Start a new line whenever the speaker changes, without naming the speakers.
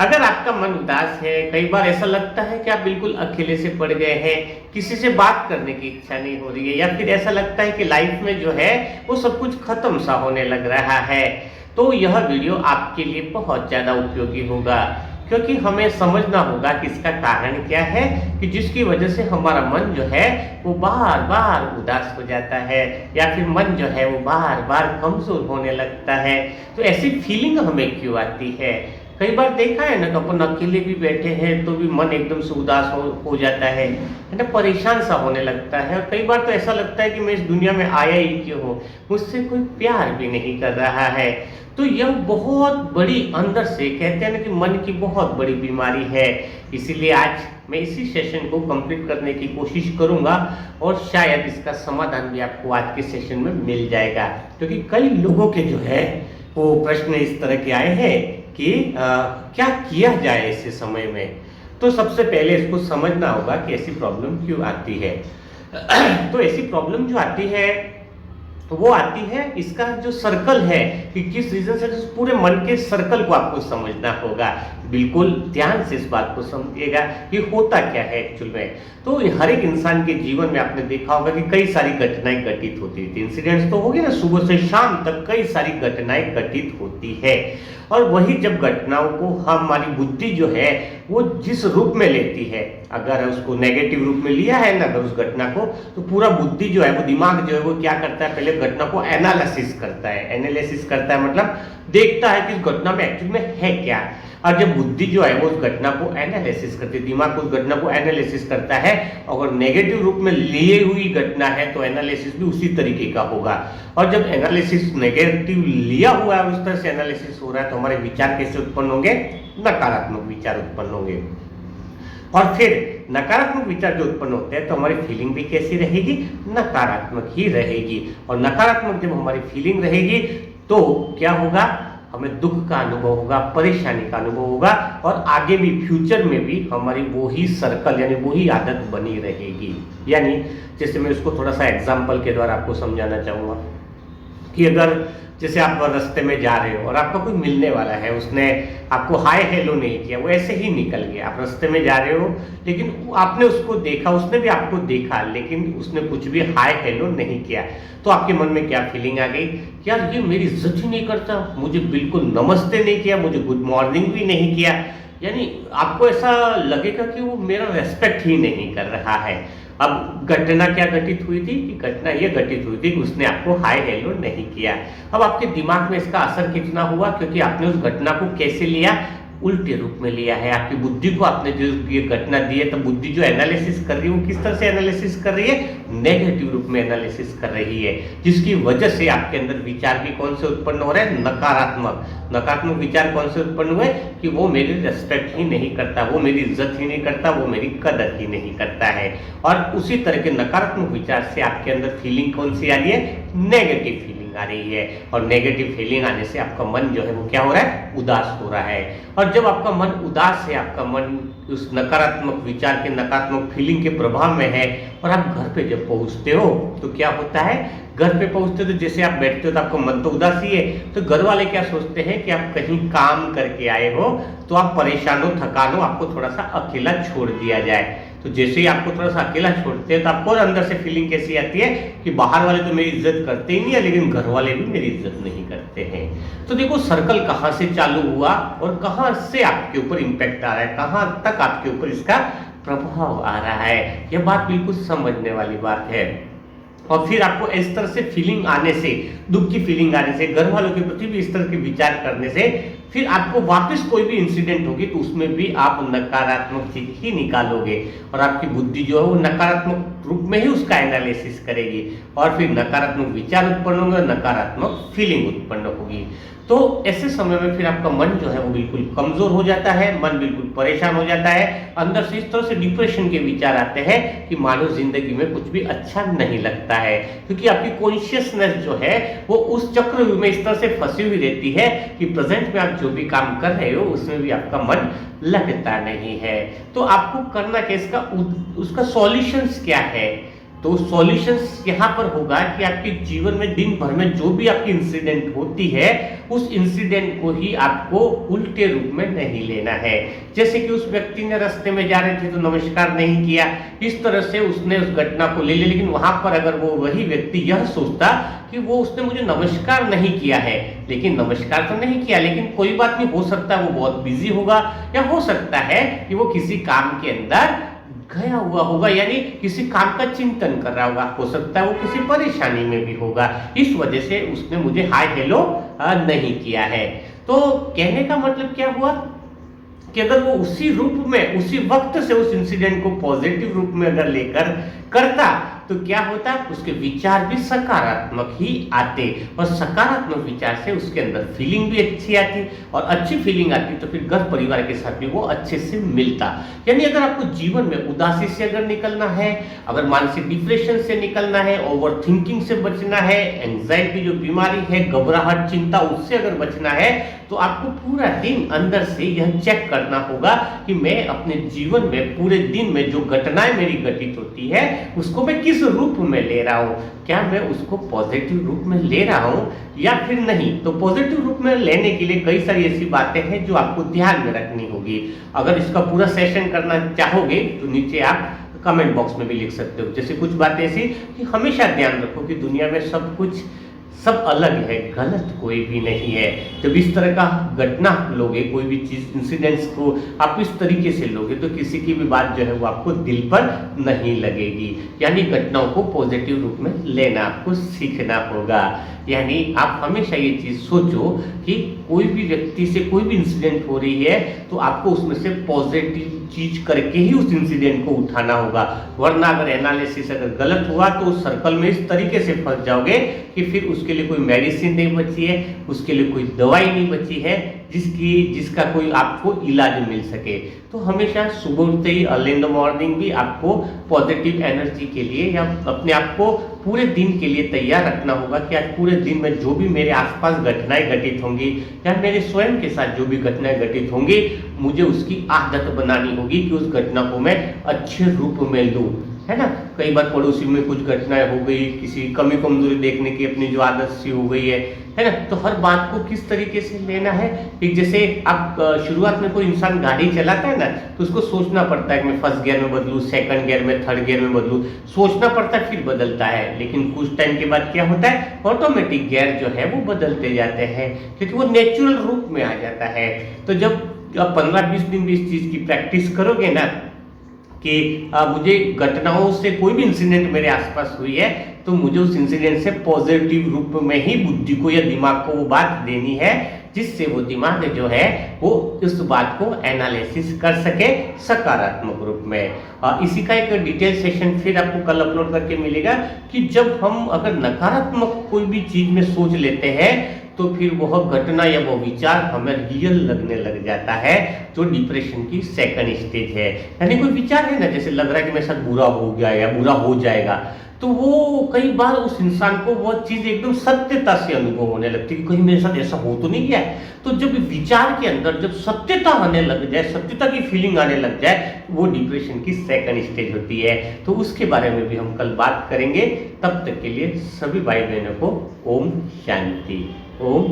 अगर आपका मन उदास है, कई बार ऐसा लगता है कि आप बिल्कुल अकेले से पड़ गए हैं, किसी से बात करने की इच्छा नहीं हो रही है या फिर ऐसा लगता है कि लाइफ में जो है वो सब कुछ खत्म सा होने लग रहा है, तो यह वीडियो आपके लिए बहुत ज़्यादा उपयोगी होगा। क्योंकि हमें समझना होगा कि इसका कारण क्या है कि जिसकी वजह से हमारा मन जो है वो बार-बार उदास हो जाता है या फिर मन जो है वो बार-बार कमज़ोर होने लगता है। तो ऐसी फीलिंग हमें क्यों आती है? कई बार देखा है ना कि अपन अकेले भी बैठे हैं तो भी मन एकदम से उदास हो जाता है ना, परेशान सा होने लगता है। और कई बार तो ऐसा लगता है कि मैं इस दुनिया में आया ही क्यों हूँ, मुझसे कोई प्यार भी नहीं कर रहा है। तो यह बहुत बड़ी अंदर से कहते हैं ना कि मन की बहुत बड़ी बीमारी है। इसीलिए आज मैं इसी सेशन को कंप्लीट करने की कोशिश करूंगा और शायद इसका समाधान भी आपको आज के सेशन में मिल जाएगा। क्योंकि कई लोगों के जो है वो प्रश्न इस तरह के आए हैं कि क्या किया जाए ऐसे समय में। तो सबसे पहले इसको समझना होगा कि ऐसी प्रॉब्लम क्यों आती है। तो ऐसी प्रॉब्लम जो आती है तो वो आती है, इसका जो सर्कल है कि किस रीजन से, तो पूरे मन के सर्कल को आपको समझना होगा। बिल्कुल ध्यान से इस बात को समझिएगा कि होता क्या है एक्चुअल में। तो हर एक इंसान के जीवन में आपने देखा होगा कि कई सारी घटनाएं घटित होती थी। इंसिडेंट्स तो हो गए ना, सुबह से शाम तक कई सारी घटनाएं घटित होती है। और वही जब घटनाओं को हमारी बुद्धि जो है वो जिस रूप में लेती है, अगर उसको नेगेटिव रूप में लिया है ना अगर उस घटना को, तो पूरा बुद्धि जो है वो दिमाग जो है वो क्या करता है, पहले घटना को एनालिसिस करता है। एनालिसिस करता है मतलब देखता है कि इस घटना में एक्चुअल में है क्या। और जब बुद्धि जो है वो उस घटना को एनालिसिस करती है, दिमाग उस घटना को एनालिसिस करता है। अगर नेगेटिव रूप में लिए हुई घटना है तो एनालिसिस भी उसी तरीके का होगा। और जब एनालिसिस नेगेटिव लिया हुआ है, उस तरह से एनालिसिस हो रहा है, तो हमारे विचार कैसे उत्पन्न होंगे? नकारात्मक विचार उत्पन्न होंगे। और फिर नकारात्मक विचार जो उत्पन्न होते हैं तो हमारी फीलिंग भी कैसी रहेगी? नकारात्मक ही रहेगी। और नकारात्मक जब हमारी फीलिंग रहेगी तो क्या होगा? हमें दुख का अनुभव होगा, परेशानी का अनुभव होगा और आगे भी फ्यूचर में भी हमारी वही सर्कल यानी वही आदत बनी रहेगी। यानी जैसे मैं इसको थोड़ा सा एग्जाम्पल के द्वारा आपको समझाना चाहूँगा कि अगर जैसे आप रास्ते में जा रहे हो और आपका कोई मिलने वाला है, उसने आपको हाय हेलो नहीं किया, वो ऐसे ही निकल गया। आप रास्ते में जा रहे हो लेकिन आपने उसको देखा, उसने भी आपको देखा, लेकिन उसने कुछ भी हाय हेलो नहीं किया। तो आपके मन में क्या फीलिंग आ गई? यार ये मेरी इज्जत ही नहीं करता, मुझे बिल्कुल नमस्ते नहीं किया, मुझे गुड मॉर्निंग भी नहीं किया। यानी आपको ऐसा लगेगा कि वो मेरा रेस्पेक्ट ही नहीं कर रहा है। अब घटना क्या घटित हुई थी कि घटना ये घटित हुई थी कि उसने आपको हाय हेलो नहीं किया। अब आपके दिमाग में इसका असर कितना हुआ? क्योंकि आपने उस घटना को कैसे लिया? उल्टे रूप में लिया है। आपकी बुद्धि को आपने जो ये घटना दी है, तो बुद्धि जो एनालिसिस कर रही है वो किस तरह से एनालिसिस कर रही है? नेगेटिव रूप में एनालिसिस कर रही है, जिसकी वजह से आपके अंदर विचार भी कौन से उत्पन्न हो रहे हैं? नकारात्मक। नकारात्मक विचार कौन से उत्पन्न हुए? कि वो मेरी रिस्पेक्ट ही नहीं करता, वो मेरी इज्जत ही नहीं करता, वो मेरी कदर ही नहीं करता है। और उसी तरह के नकारात्मक विचार से आपके अंदर फीलिंग कौन सी आ रही है? नेगेटिव फीलिंग आ रही है। और नेगेटिव फीलिंग आने से आपका मन जो है वो क्या हो रहा है? उदास हो रहा है। और जब आपका मन उदास है, आपका मन उस नकारात्मक विचार के, नकारात्मक फीलिंग के प्रभाव में है, और आप घर पे जब पहुंचते हो तो क्या होता है? घर पे पहुंचते हो तो जैसे आप बैठते हो तो आपका मन तो उदास ही है। तो घर वाले क्या सोचते हैं कि आप कहीं काम करके आए हो तो आप परेशान हो, थकान हो, आपको थोड़ा सा अकेला छोड़ दिया जाए। तो जैसे ही आपको थोड़ा सा अकेला छोड़ते हैं तो आपको अंदर से फीलिंग कैसी आती है कि बाहर वाले तो मेरी इज्जत करते ही नहीं है, लेकिन घर वाले भी मेरी इज्जत नहीं करते हैं। तो देखो सर्कल कहाँ से चालू हुआ और कहाँ से आपके ऊपर इम्पैक्ट आ रहा है, कहाँ तक आपके ऊपर इसका प्रभाव आ रहा है। यह बात बिल्कुल समझने वाली बात है। और फिर आपको इस तरह से फीलिंग आने से, दुख की फीलिंग आने से, घर वालों के प्रति भी इस तरह के विचार करने से, फिर आपको वापस कोई भी इंसिडेंट होगी तो उसमें भी आप नकारात्मक चीज ही निकालोगे और आपकी बुद्धि जो है वो नकारात्मक रूप में ही उसका एनालिसिस करेगी और फिर नकारात्मक विचार उत्पन्न होंगे, नकारात्मक फीलिंग उत्पन्न होगी। तो ऐसे समय में फिर आपका मन जो है वो बिल्कुल कमजोर हो जाता है, मन बिल्कुल परेशान हो जाता है, अंदर से इस तरह से डिप्रेशन के विचार आते हैं कि मानो जिंदगी में कुछ भी अच्छा नहीं लगता है। क्योंकि आपकी कॉन्शियसनेस जो है वो उस चक्रव्यूह में इस तरह से फंसी हुई रहती है कि प्रेजेंट में आप जो भी काम कर रहे हो उसमें भी आपका मन लगता नहीं है। तो आपको करना क्या, इसका उसका सॉल्यूशंस क्या है? तो सॉल्यूशंस यहाँ पर होगा कि आपके जीवन में दिन भर में जो भी आपकी इंसिडेंट होती है, उस इंसिडेंट को ही आपको उल्टे रूप में नहीं लेना है। जैसे कि उस व्यक्ति ने रास्ते में जा रहे थे तो नमस्कार नहीं किया, इस तरह से उसने उस घटना को ले लिया। लेकिन वहां पर अगर वो वही व्यक्ति यह सोचता कि वो उसने मुझे नमस्कार नहीं किया है, लेकिन नमस्कार तो नहीं किया, लेकिन कोई बात नहीं, हो सकता है वो बहुत बिजी होगा, या हो सकता है कि वो किसी काम के अंदर गया हुआ होगा, यानी किसी काम का चिंतन कर रहा होगा, हो सकता है वो किसी परेशानी में भी होगा, इस वजह से उसने मुझे हाय हेलो नहीं किया है। तो कहने का मतलब क्या हुआ कि अगर वो उसी रूप में उसी वक्त से उस इंसिडेंट को पॉजिटिव रूप में अगर लेकर करता तो क्या होता, उसके विचार भी सकारात्मक ही आते, और सकारात्मक विचार से उसके अंदर फीलिंग भी अच्छी आती, और अच्छी फीलिंग आती तो फिर घर परिवार के साथ भी वो अच्छे से मिलता। यानी अगर आपको जीवन में उदासी से अगर निकलना है, अगर मानसिक डिप्रेशन से निकलना है, ओवर थिंकिंग से बचना है, एंजाइटी जो बीमारी है, घबराहट चिंता, उससे अगर बचना है, तो आपको पूरा दिन अंदर से यह चेक करना होगा कि मैं अपने जीवन में पूरे दिन में जो घटनाएं मेरी घटित होती है उसको मैं किस रूप में ले रहा हूं, क्या मैं उसको पॉजिटिव रूप में ले रहा हूं या फिर नहीं। तो पॉजिटिव रूप में लेने के लिए कई सारी ऐसी बातें हैं जो आपको ध्यान में रखनी होगी। अगर इसका पूरा सेशन करना चाहोगे तो नीचे आप कमेंट बॉक्स में भी लिख सकते हो। जैसे कुछ बातें ऐसी कि हमेशा ध्यान रखो कि दुनिया में सब अलग है, गलत कोई भी नहीं है। जब इस तरह का घटना लोगे, कोई भी चीज इंसिडेंट्स को आप इस तरीके से लोगे तो किसी की भी बात जो है वो आपको दिल पर नहीं लगेगी। यानी घटनाओं को पॉजिटिव रूप में लेना आपको सीखना होगा। यानी आप हमेशा ये चीज सोचो कि कोई भी व्यक्ति से कोई भी इंसिडेंट हो रही है तो आपको उसमें से पॉजिटिव चीज करके ही उस इंसिडेंट को उठाना होगा, वरना अगर एनालिसिस अगर गलत हुआ तो उस सर्कल में इस तरीके से फंस जाओगे कि फिर उसके लिए कोई मेडिसिन नहीं बची है, उसके लिए कोई दवाई नहीं बची है जिसका कोई आपको इलाज मिल सके। तो हमेशा सुबह उठते ही अर्ली इन द मॉर्निंग भी आपको पॉजिटिव एनर्जी के लिए या अपने आप को पूरे दिन के लिए तैयार रखना होगा कि आज पूरे दिन में जो भी मेरे आसपास घटनाएं घटित होंगी या मेरे स्वयं के साथ जो भी घटनाएं घटित होंगी, मुझे उसकी आदत बनानी होगी कि उस घटना को मैं अच्छे रूप में लूं, है ना। कई बार पड़ोसी में कुछ घटनाएं हो गई, किसी कमी कमजोरी देखने की अपनी जो आदत सी हो गई है ना। तो हर बात को किस तरीके से लेना है कि जैसे आप शुरुआत में कोई इंसान गाड़ी चलाता है ना तो उसको सोचना पड़ता है कि मैं फर्स्ट गियर में बदलूं, सेकंड गियर में, थर्ड गियर में बदलूं, सोचना पड़ता है फिर बदलता है। लेकिन कुछ टाइम के बाद क्या होता है, ऑटोमेटिक गियर जो है वो बदलते जाते हैं क्योंकि वो नेचुरल रूप में आ जाता है। तो जब आप 15-20 दिन भी इस चीज की प्रैक्टिस करोगे ना कि मुझे घटनाओं से कोई भी इंसिडेंट मेरे आसपास हुई है तो मुझे उस इंसिडेंट से पॉजिटिव रूप में ही बुद्धि को या दिमाग को वो बात देनी है जिससे वो दिमाग जो है वो इस बात को एनालिसिस कर सके सकारात्मक रूप में। इसी का एक डिटेल सेशन फिर आपको कल अपलोड करके मिलेगा कि जब हम अगर नकारात्मक कोई भी चीज में सोच लेते हैं तो फिर वह घटना या वो विचार हमें रियल लगने लग जाता है, जो डिप्रेशन की सेकंड स्टेज है। यानी कोई विचार है ना, जैसे लग रहा है कि मेरे साथ बुरा हो गया या बुरा हो जाएगा, तो वो कई बार उस इंसान को वो चीज एकदम सत्यता से अनुभव होने लगती है कि कहीं मेरे साथ ऐसा हो तो नहीं गया है। तो जब विचार के अंदर जब सत्यता आने लग जाए, सत्यता की फीलिंग आने लग जाए, वो डिप्रेशन की सेकंड स्टेज होती है। तो उसके बारे में भी हम कल बात करेंगे। तब तक के लिए सभी भाई बहनों को ओम शांति। ओम